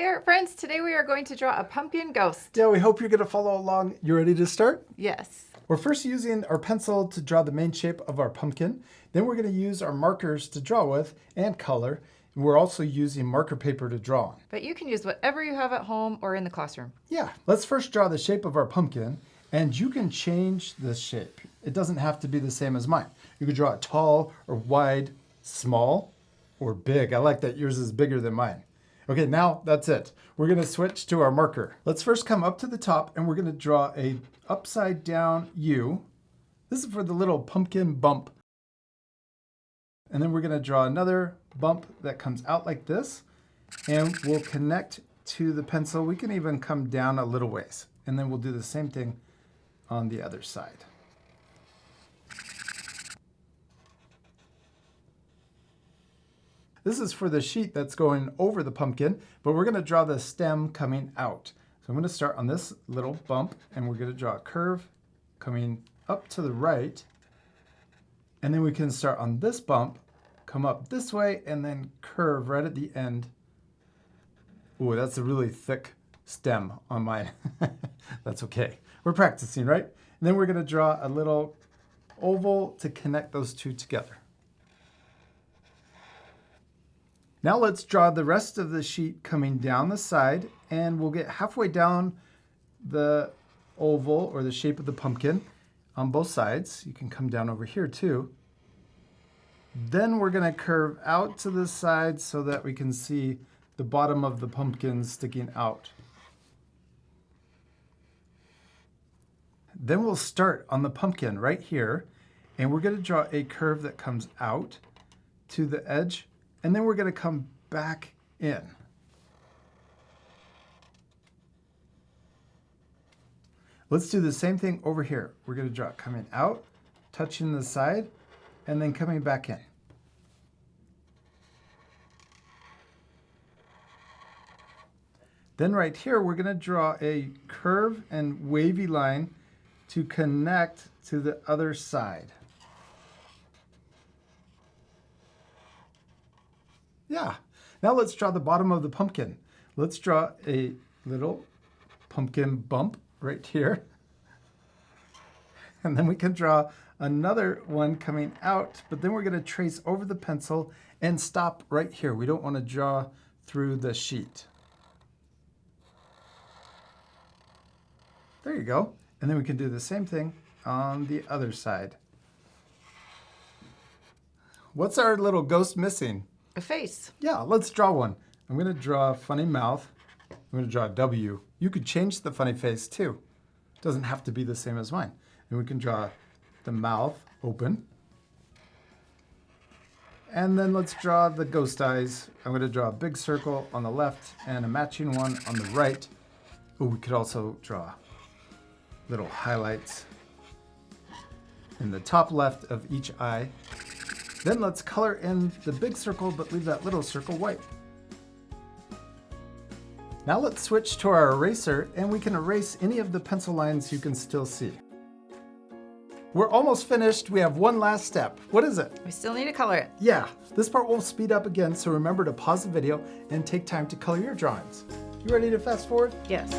Hey art friends, today we are going to draw a pumpkin ghost. Yeah, we hope you're going to follow along. You ready to start? Yes. We're first using our pencil to draw the main shape of our pumpkin. Then we're going to use our markers to draw with and color. And we're also using marker paper to draw on. But you can use whatever you have at home or in the classroom. Yeah, let's first draw the shape of our pumpkin, and you can change the shape. It doesn't have to be the same as mine. You could draw it tall or wide, small or big. I like that yours is bigger than mine. Okay, now that's it. We're going to switch to our marker. Let's first come up to the top and we're going to draw a upside down U. This is for the little pumpkin bump. And then we're going to draw another bump that comes out like this, and we'll connect to the pencil. We can even come down a little ways, and then we'll do the same thing on the other side. This is for the sheet that's going over the pumpkin, but we're going to draw the stem coming out. So I'm going to start on this little bump, and we're going to draw a curve coming up to the right. And then we can start on this bump, come up this way, and then curve right at the end. Ooh, that's a really thick stem on mine. That's okay. We're practicing, right? And then we're going to draw a little oval to connect those two together. Now let's draw the rest of the sheet coming down the side, and we'll get halfway down the oval or the shape of the pumpkin on both sides. You can come down over here too. Then we're going to curve out to the side so that we can see the bottom of the pumpkin sticking out. Then we'll start on the pumpkin right here, and we're going to draw a curve that comes out to the edge, and then we're going to come back in. Let's do the same thing over here. We're going to draw it coming out, touching the side, and then coming back in. Then right here, we're going to draw a curve and wavy line to connect to the other side. Yeah. Now let's draw the bottom of the pumpkin. Let's draw a little pumpkin bump right here. And then we can draw another one coming out, but then we're going to trace over the pencil and stop right here. We don't want to draw through the sheet. There you go. And then we can do the same thing on the other side. What's our little ghost missing? A face. Yeah, let's draw one. I'm going to draw a funny mouth. I'm going to draw a W. You could change the funny face too. It doesn't have to be the same as mine. And we can draw the mouth open. And then let's draw the ghost eyes. I'm going to draw a big circle on the left and a matching one on the right. Oh, we could also draw little highlights in the top left of each eye. Then let's color in the big circle, but leave that little circle white. Now let's switch to our eraser, and we can erase any of the pencil lines you can still see. We're almost finished. We have one last step. What is it? We still need to color it. Yeah, this part will speed up again, so remember to pause the video and take time to color your drawings. You ready to fast forward? Yes.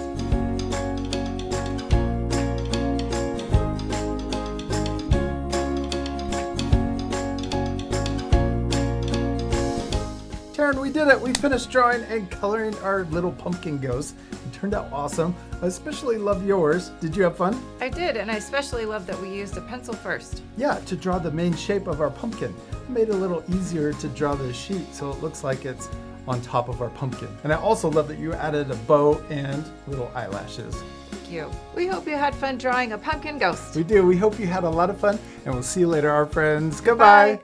Teryn, we did it. We finished drawing and coloring our little pumpkin ghost. It turned out awesome. I especially love yours. Did you have fun? I did, and I especially love that we used a pencil first. Yeah, to draw the main shape of our pumpkin. It made it a little easier to draw the sheet so it looks like it's on top of our pumpkin. And I also love that you added a bow and little eyelashes. Thank you. We hope you had fun drawing a pumpkin ghost. We do. We hope you had a lot of fun, and we'll see you later, our friends. Goodbye. Bye.